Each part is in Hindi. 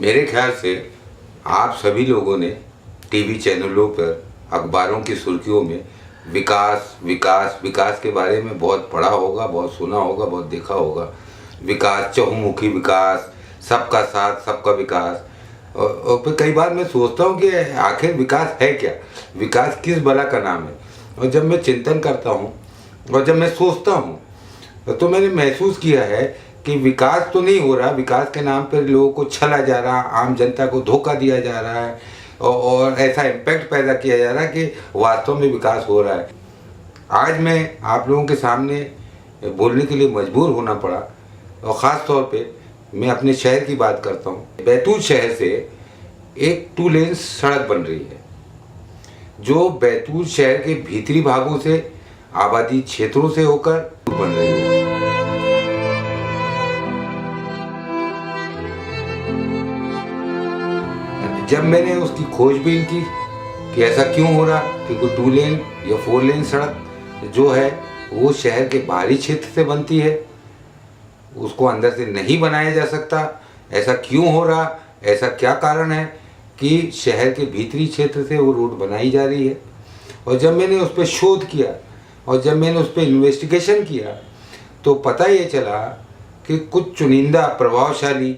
मेरे ख्याल से आप सभी लोगों ने टीवी चैनलों पर, अखबारों की सुर्खियों में विकास विकास विकास के बारे में बहुत पढ़ा होगा, बहुत सुना होगा, बहुत देखा होगा। विकास, चहुमुखी विकास, सबका साथ सबका विकास। और फिर कई बार मैं सोचता हूँ कि आखिर विकास है क्या, विकास किस बला का नाम है। और जब मैं चिंतन करता हूँ और जब मैं सोचता हूँ तो मैंने महसूस किया है कि विकास तो नहीं हो रहा, विकास के नाम पर लोगों को छला जा रहा, आम जनता को धोखा दिया जा रहा है और ऐसा इम्पैक्ट पैदा किया जा रहा है कि वास्तव में विकास हो रहा है। आज मैं आप लोगों के सामने बोलने के लिए मजबूर होना पड़ा और ख़ास तौर पे मैं अपने शहर की बात करता हूँ। बैतूल शहर से एक 2 लेन सड़क बन रही है जो बैतूल शहर के भीतरी भागों से, आबादी क्षेत्रों से होकर बन रही है। जब मैंने उसकी खोजबीन की कि ऐसा क्यों हो रहा कि कोई 2 लेन या 4 लेन सड़क जो है वो शहर के बाहरी क्षेत्र से बनती है, उसको अंदर से नहीं बनाया जा सकता, ऐसा क्यों हो रहा, ऐसा क्या कारण है कि शहर के भीतरी क्षेत्र से वो रोड बनाई जा रही है। और जब मैंने उस पर शोध किया और जब मैंने उस पर इन्वेस्टिगेशन किया तो पता ये चला कि कुछ चुनिंदा प्रभावशाली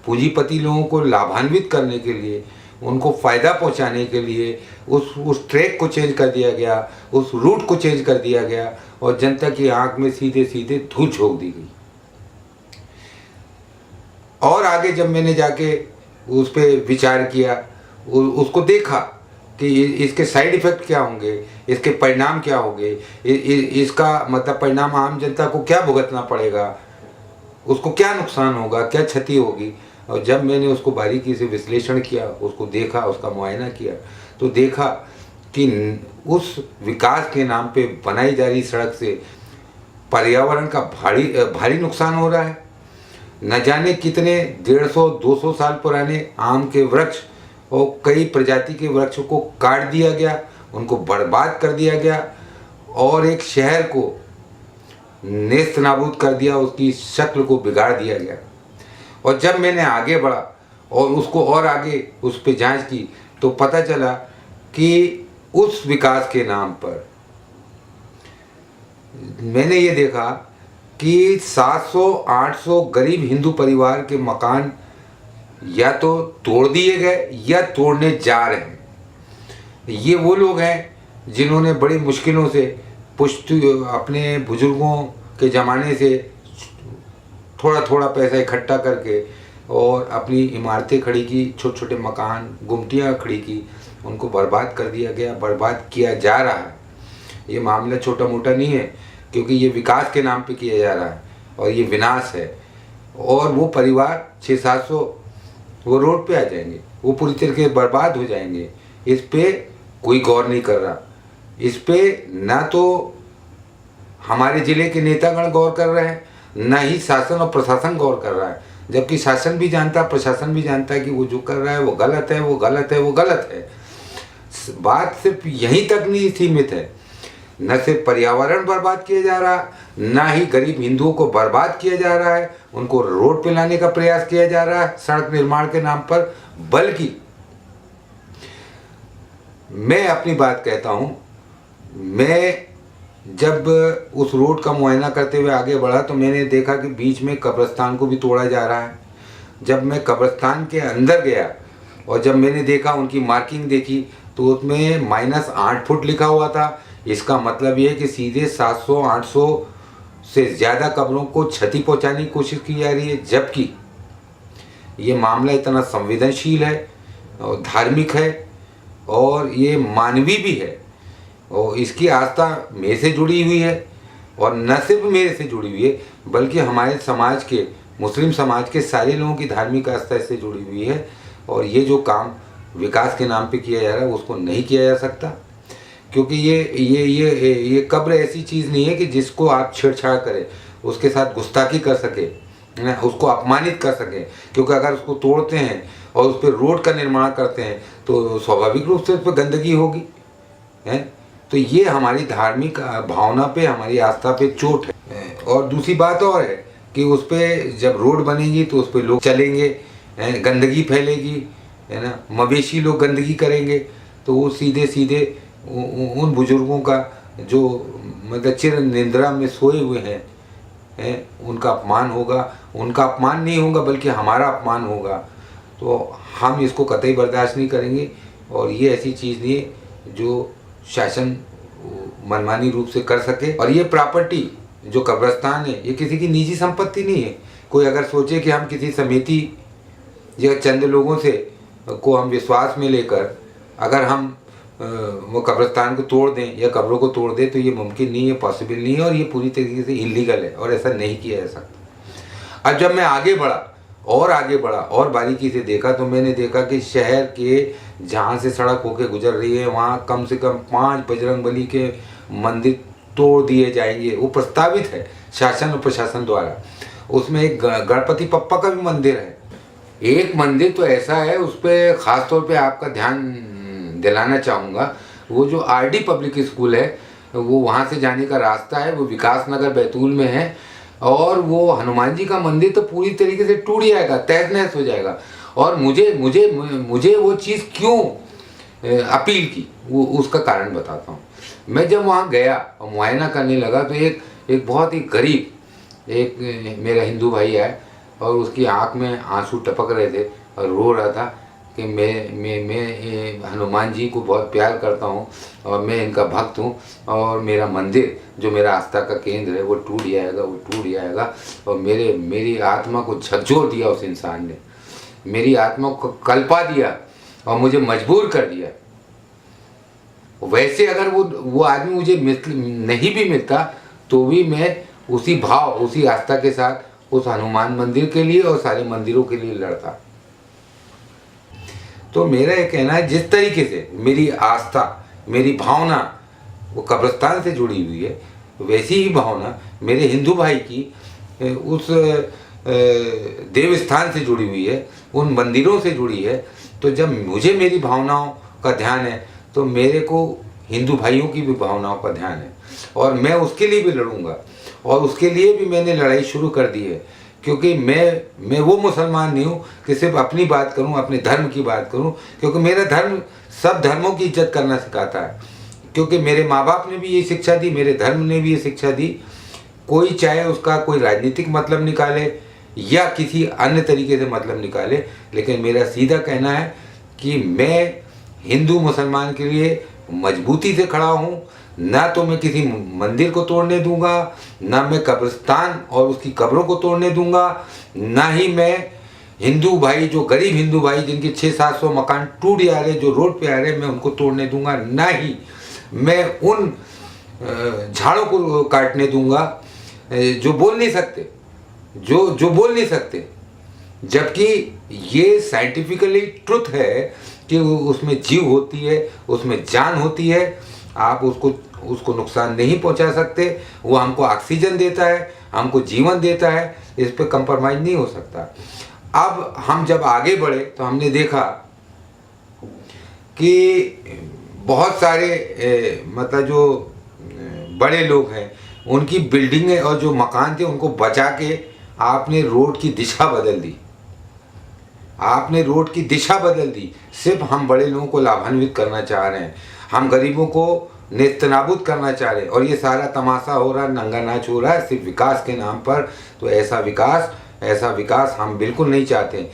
पूंजीपति लोगों को लाभान्वित करने के लिए, उनको फ़ायदा पहुंचाने के लिए उस ट्रैक को चेंज कर दिया गया, उस रूट को चेंज कर दिया गया और जनता की आंख में सीधे सीधे धूल झोंक दी गई। और आगे जब मैंने जाके उस पर विचार किया, उसको देखा कि इसके साइड इफ़ेक्ट क्या होंगे, इसके परिणाम क्या होंगे, इसका मतलब परिणाम आम जनता को क्या भुगतना पड़ेगा, उसको क्या नुकसान होगा, क्या क्षति होगी। और जब मैंने उसको बारीकी से विश्लेषण किया, उसको देखा, उसका मुआयना किया तो देखा कि उस विकास के नाम पे बनाई जा रही सड़क से पर्यावरण का भारी नुकसान हो रहा है। न जाने कितने 150-200 साल पुराने आम के वृक्ष और कई प्रजाति के वृक्षों को काट दिया गया, उनको बर्बाद कर दिया गया और एक शहर को नेस्त नाबूद कर दिया, उसकी शक्ल को बिगाड़ दिया गया। और जब मैंने आगे बढ़ा और उसको और आगे उस पर जांच की तो पता चला कि उस विकास के नाम पर मैंने ये देखा कि 700-800 गरीब हिंदू परिवार के मकान या तो तोड़ दिए गए या तोड़ने जा रहे हैं। ये वो लोग हैं जिन्होंने बड़ी मुश्किलों से अपने बुजुर्गों के ज़माने से थोड़ा थोड़ा पैसा इकट्ठा करके और अपनी इमारतें खड़ी की, छोटे छोटे मकान, गुमटियाँ खड़ी की, उनको बर्बाद कर दिया गया, बर्बाद किया जा रहा है। ये मामला छोटा मोटा नहीं है क्योंकि ये विकास के नाम पे किया जा रहा है और ये विनाश है। और वो परिवार 600-700 वो रोड पे आ जाएंगे, वो पूरी तरीके से बर्बाद हो जाएंगे। इस पे कोई गौर नहीं कर रहा। इस पे ना तो हमारे ज़िले के नेतागण गौर कर रहे हैं, ना ही शासन और प्रशासन गौर कर रहा है। जबकि शासन भी जानता है, प्रशासन भी जानता है कि वो जो कर रहा है वो गलत है, वो गलत है, वो गलत है। बात सिर्फ यहीं तक नहीं सीमित है। न सिर्फ पर्यावरण बर्बाद किया जा रहा, ना ही गरीब हिंदुओं को बर्बाद किया जा रहा है, उनको रोड पे लाने का प्रयास किया जा रहा है सड़क निर्माण के नाम पर, बल्कि मैं अपनी बात कहता हूँ, मैं जब उस रोड का मुआयना करते हुए आगे बढ़ा तो मैंने देखा कि बीच में कब्रिस्तान को भी तोड़ा जा रहा है। जब मैं कब्रिस्तान के अंदर गया और जब मैंने देखा, उनकी मार्किंग देखी तो उसमें -8 फुट लिखा हुआ था। इसका मतलब ये है कि सीधे 700-800 से ज़्यादा कब्रों को क्षति पहुंचाने की कोशिश की जा रही है। जबकि ये मामला इतना संवेदनशील है और धार्मिक है और ये मानवीय भी है और इसकी आस्था मेरे से जुड़ी हुई है। और न सिर्फ मेरे से जुड़ी हुई है बल्कि हमारे समाज के, मुस्लिम समाज के सारे लोगों की धार्मिक आस्था इससे जुड़ी हुई है। और ये जो काम विकास के नाम पे किया जा रहा है उसको नहीं किया जा सकता, क्योंकि ये कब्र ऐसी चीज़ नहीं है कि जिसको आप छेड़छाड़ करें, उसके साथ गुस्ताखी कर सके, उसको अपमानित कर सकें। क्योंकि अगर उसको तोड़ते हैं और उस पर रोड का निर्माण करते हैं तो स्वाभाविक रूप से उस पर गंदगी होगी, है। तो ये हमारी धार्मिक भावना पे, हमारी आस्था पे चोट है। और दूसरी बात और है कि उस पर जब रोड बनेगी तो उस पर लोग चलेंगे गंदगी फैलेगी, है ना, मवेशी लोग गंदगी करेंगे तो वो सीधे सीधे उन बुजुर्गों का जो मतलब चिर निंद्रा में सोए हुए हैं उनका अपमान होगा। उनका अपमान नहीं होगा बल्कि हमारा अपमान होगा। तो हम इसको कतई बर्दाश्त नहीं करेंगे और ये ऐसी चीज़ नहीं है जो शासन मनमानी रूप से कर सके। और ये प्रॉपर्टी जो कब्रिस्तान है ये किसी की निजी संपत्ति नहीं है। कोई अगर सोचे कि हम किसी समिति या चंद लोगों से को हम विश्वास में लेकर अगर हम वो कब्रिस्तान को तोड़ दें या कब्रों को तोड़ दें तो ये मुमकिन नहीं है, पॉसिबल नहीं है और ये पूरी तरीके से इलीगल है और ऐसा नहीं किया जा सकता। अब जब मैं आगे बढ़ा और बारीकी से देखा तो मैंने देखा कि शहर के जहाँ से सड़क होके गुजर रही है वहाँ कम से कम 5 बजरंगबली के मंदिर तोड़ दिए जाएंगे। वो प्रस्तावित है शासन और प्रशासन द्वारा। उसमें एक गणपति पप्पा का भी मंदिर है। एक मंदिर तो ऐसा है उस पर ख़ास तौर पे आपका ध्यान दिलाना चाहूँगा। वो जो आरडी पब्लिक स्कूल है वो वहाँ से जाने का रास्ता है, वो विकास नगर बैतूल में है। और वो हनुमान जी का मंदिर तो पूरी तरीके से टूट जाएगा, तहस नहस हो जाएगा। और मुझे वो चीज़ क्यों अपील की वो उसका कारण बताता हूँ। मैं जब वहाँ गया और मुआयना करने लगा तो एक बहुत ही गरीब एक मेरा हिंदू भाई आया और उसकी आँख में आंसू टपक रहे थे और रो रहा था कि मैं हनुमान जी को बहुत प्यार करता हूँ और मैं इनका भक्त हूँ और मेरा मंदिर जो मेरा आस्था का केंद्र है वो टूट जाएगा। और मेरी आत्मा को झकझोर दिया उस इंसान ने, मेरी आत्मा को कल्पा दिया और मुझे मजबूर कर दिया। वैसे अगर वो आदमी मुझे नहीं भी मिलता तो भी मैं उसी भाव उसी आस्था के साथ उस हनुमान मंदिर के लिए और सारे मंदिरों के लिए लड़ता। तो मेरा ये कहना है जिस तरीके से मेरी आस्था मेरी भावना वो कब्रिस्तान से जुड़ी हुई है वैसी ही भावना मेरे हिंदू भाई की उस देव स्थान से जुड़ी हुई है, उन मंदिरों से जुड़ी है। तो जब मुझे मेरी भावनाओं का ध्यान है तो मेरे को हिंदू भाइयों की भी भावनाओं का ध्यान है और मैं उसके लिए भी लड़ूंगा। और उसके लिए भी मैंने लड़ाई शुरू कर दी है क्योंकि मैं वो मुसलमान नहीं हूँ कि सिर्फ अपनी बात करूँ, अपने धर्म की बात करूँ, क्योंकि मेरा धर्म सब धर्मों की इज्जत करना सिखाता है। क्योंकि मेरे माँ बाप ने भी ये शिक्षा दी, मेरे धर्म ने भी ये शिक्षा दी। कोई चाहे उसका कोई राजनीतिक मतलब निकाले या किसी अन्य तरीके से मतलब निकाले, लेकिन मेरा सीधा कहना है कि मैं हिंदू मुसलमान के लिए मजबूती से खड़ा हूँ। ना तो मैं किसी मंदिर को तोड़ने दूंगा, ना मैं कब्रिस्तान और उसकी कब्रों को तोड़ने दूंगा, ना ही मैं हिंदू भाई जो गरीब हिंदू भाई जिनके 600-700 मकान टूट जा रहे जो रोड पे आ रहे मैं उनको तोड़ने दूंगा, ना ही मैं उन झाड़ों को काटने दूंगा जो बोल नहीं सकते, जो बोल नहीं सकते। जबकि ये साइंटिफिकली ट्रुथ है कि उसमें जीव होती है, उसमें जान होती है। आप उसको नुकसान नहीं पहुंचा सकते। वो हमको ऑक्सीजन देता है, हमको जीवन देता है, इस पे कंप्रोमाइज़ नहीं हो सकता। अब हम जब आगे बढ़े तो हमने देखा कि बहुत सारे मतलब जो बड़े लोग हैं उनकी बिल्डिंगें और जो मकान थे उनको बचा के आपने रोड की दिशा बदल दी। आपने रोड की दिशा बदल दी। सिर्फ हम बड़े लोगों को लाभान्वित करना चाह रहे हैं, हम गरीबों को नेस्तनाबूद करना चाह रहे हैं और ये सारा तमाशा हो रहा है, नंगा नाच हो रहा है सिर्फ विकास के नाम पर। तो ऐसा विकास हम बिल्कुल नहीं चाहते।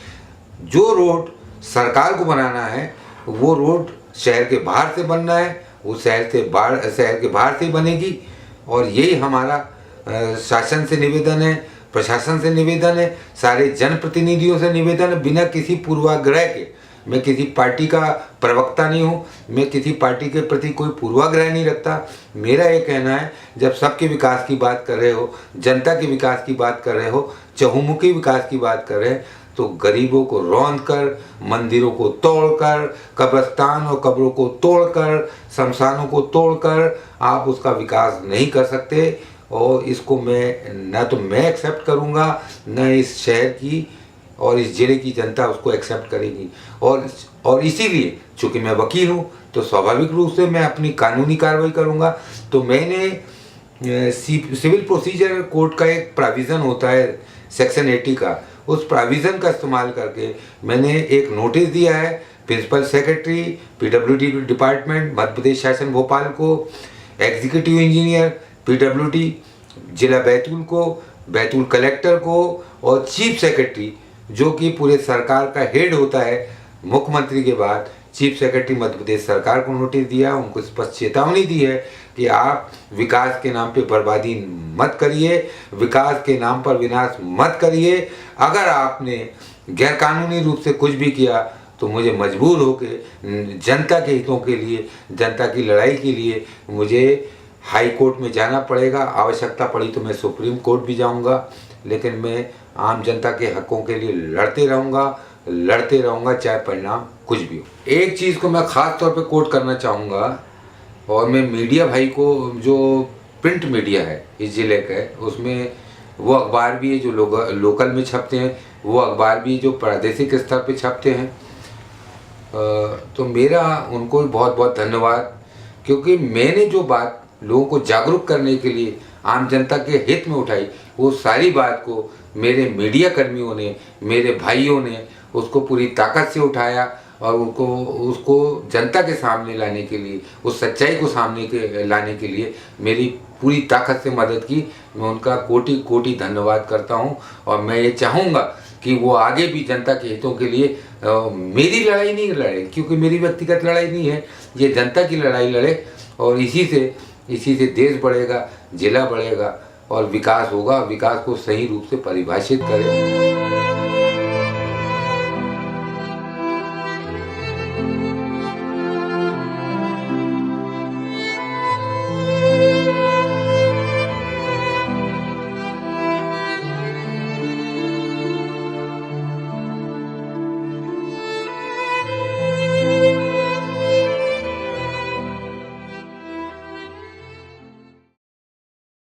जो रोड सरकार को बनाना है वो रोड शहर के बाहर से बनना है, वो शहर के बाहर से बनेगी। और यही हमारा शासन से निवेदन है, प्रशासन से निवेदन है, सारे जनप्रतिनिधियों से निवेदन है, बिना किसी पूर्वाग्रह के। मैं किसी पार्टी का प्रवक्ता नहीं हूँ, मैं किसी पार्टी के प्रति कोई पूर्वाग्रह नहीं रखता। मेरा ये कहना है जब सबके विकास की बात कर रहे हो, जनता के विकास की बात कर रहे हो, चहुमुखी विकास की बात कर रहे हैं, तो गरीबों को रौंद कर, मंदिरों को तोड़कर, कब्रिस्तान और कब्रों को तोड़कर, शमशानों को तोड़कर आप उसका विकास नहीं कर सकते। और इसको मैं एक्सेप्ट करूँगा, न इस शहर की और इस ज़िले की जनता उसको एक्सेप्ट करेगी। और इसीलिए चूँकि मैं वकील हूँ तो स्वाभाविक रूप से मैं अपनी कानूनी कार्रवाई करूँगा। तो मैंने सिविल प्रोसीजर कोड का एक प्रोविज़न होता है सेक्शन 80 का, उस प्रोविज़न का इस्तेमाल करके मैंने एक नोटिस दिया है principal secretary PWD department Madhya Pradesh शासन भोपाल को, एग्जीक्यूटिव इंजीनियर पीडब्ल्यूडी जिला बैतूल को, बैतूल कलेक्टर को और चीफ सेक्रेटरी जो कि पूरे सरकार का हेड होता है मुख्यमंत्री के बाद, चीफ सेक्रेटरी मध्य प्रदेश सरकार को नोटिस दिया, उनको स्पष्ट चेतावनी दी है कि आप विकास के नाम पे बर्बादी मत करिए, विकास के नाम पर विनाश मत करिए। अगर आपने गैरकानूनी रूप से कुछ भी किया तो मुझे मजबूर होकर जनता के हितों के लिए, जनता की लड़ाई के लिए मुझे हाई कोर्ट में जाना पड़ेगा। आवश्यकता पड़ी तो मैं सुप्रीम कोर्ट भी जाऊंगा, लेकिन मैं आम जनता के हकों के लिए लड़ते रहूंगा चाहे परिणाम कुछ भी हो। एक चीज़ को मैं ख़ास तौर पे कोट करना चाहूँगा और मैं मीडिया भाई को, जो प्रिंट मीडिया है इस ज़िले का, उसमें वो अखबार भी है जो लोकल में छपते हैं, वो अखबार भी जो प्रादेशिक स्तर पे छपते हैं, तो मेरा उनको भी बहुत बहुत धन्यवाद, क्योंकि मैंने जो बात लोगों को जागरूक करने के लिए आम जनता के हित में उठाई, वो सारी बात को मेरे मीडिया कर्मियों ने, मेरे भाइयों ने उसको पूरी ताकत से उठाया और उसको जनता के सामने लाने के लिए, उस सच्चाई को सामने लाने के लिए मेरी पूरी ताकत से मदद की। मैं उनका कोटि कोटि धन्यवाद करता हूं और मैं ये चाहूँगा कि वो आगे भी जनता के हितों के लिए मेरी लड़ाई नहीं लड़े, क्योंकि मेरी व्यक्तिगत लड़ाई नहीं है, ये जनता की लड़ाई लड़े और इसी से देश बढ़ेगा, जिला बढ़ेगा और विकास होगा। विकास को सही रूप से परिभाषित करें।